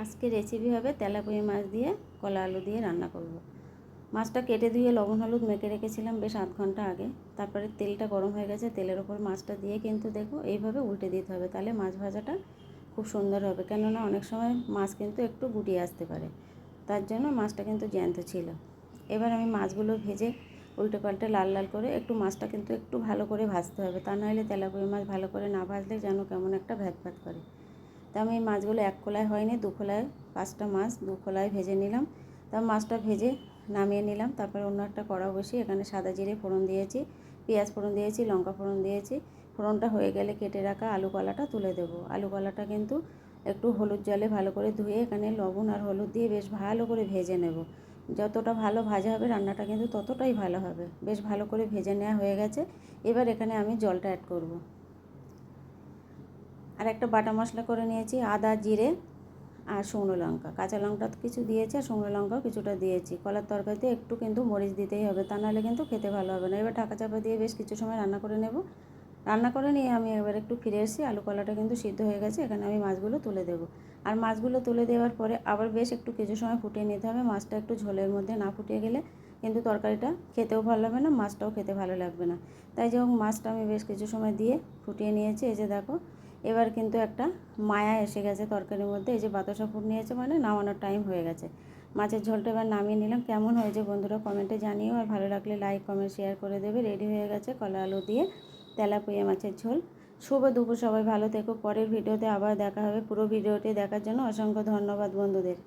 আজকে রেসিপি হবে তেলাপিয়া মাছ দিয়ে কলা আলু দিয়ে রান্না করব। মাছটা কেটে ধুয়ে লবণ হলুদ মেখে রেখেছিলাম বেশ আধ ঘন্টা আগে। তারপরে তেলটা গরম হয়ে গেছে, তেলের ওপর মাছটা দিয়ে কিন্তু দেখো এইভাবে উল্টে দিতে হবে, তাহলে মাছ ভাজাটা খুব সুন্দর হবে। কেননা অনেক সময় মাছ কিন্তু একটু গুটিয়ে আসতে পারে, তার জন্য মাছটা কিন্তু জ্যান্ত ছিল। এবার আমি মাছগুলো ভেজে উল্টে পাল্টে লাল লাল করে একটু মাছটা কিন্তু একটু ভালো করে ভাজতে হবে, তা নাহলে তেলাপিয়া মাছ ভালো করে না ভাজলে যেন কেমন একটা ভ্যাত ভ্যাত করে। তা আমি এই মাছগুলো এক খোলায় হয়নি, দু খোলায় 5টা মাছ দু খোলায় ভেজে নিলাম। তা মাছটা ভেজে নামিয়ে নিলাম। তারপরে অন্য একটা কড়া বসিয়ে এখানে সাদা জিরে ফোড়ন দিয়েছি, পেঁয়াজ ফোড়ন দিয়েছি, লঙ্কা ফোড়ন দিয়েছি। ফোড়নটা হয়ে গেলে কেটে রাখা আলু কলাটা তুলে দেবো। আলু কলাটা কিন্তু একটু হলুদ জলে ভালো করে ধুয়ে এখানে লবণ আর হলুদ দিয়ে বেশ ভালো করে ভেজে নেব। যতটা ভালো ভাজা হবে রান্নাটা কিন্তু ততটাই ভালো হবে। বেশ ভালো করে ভেজে নেওয়া হয়ে গেছে। এবার এখানে আমি জলটা অ্যাড করব। আর একটা বাটা মশলা করে নিয়েছি, আদা জিরে আর শুকনো লঙ্কা, কাঁচা লঙ্কা কিছু দিয়েছি আর শুকনো লঙ্কাও কিছুটা দিয়েছি। কলার তরকারিতে একটু কিন্তু মরিচ দিতেই হবে, তা নাহলে কিন্তু খেতে ভালো হবে না। এবার ঢাকা চাপা দিয়ে বেশ কিছু সময় রান্না করে নেব। রান্না করে নিয়ে আমি এবার একটু ফিরে এসেছি, আলু কলাটা কিন্তু সিদ্ধ হয়ে গেছে। এখানে আমি মাছগুলো তুলে দেবো। আর মাছগুলো তুলে দেওয়ার পরে আবার বেশ একটু কিছু সময় ফুটিয়ে নিতে হবে। মাছটা একটু ঝোলের মধ্যে না ফুটিয়ে গেলে কিন্তু তরকারিটা খেতেও ভালো লাগবে না, মাছটাও খেতে ভালো লাগবে না। তাই যখন মাছটা আমি বেশ কিছু সময় দিয়ে ফুটিয়ে নিয়েছি, এই যে দেখো এবার কিন্তু একটা মায়া এসে গেছে তরকারির মধ্যে। এই যে বাতাসা ফুট নিয়েছে, মানে নামানোর টাইম হয়ে গেছে। মাছের ঝোলটা এবার নামিয়ে নিলাম। কেমন হয়েছে বন্ধুরা কমেন্টে জানিও, আর ভালো লাগলে লাইক কমেন্ট শেয়ার করে দেবে। রেডি হয়ে গেছে কলা আলু দিয়ে তেলাপিয়া মাছের ঝোল। শুভ দুপুর, সবাই ভালো থেকো। পরের ভিডিওতে আবার দেখা হবে। পুরো ভিডিওটি দেখার জন্য অসংখ্য ধন্যবাদ বন্ধুদের।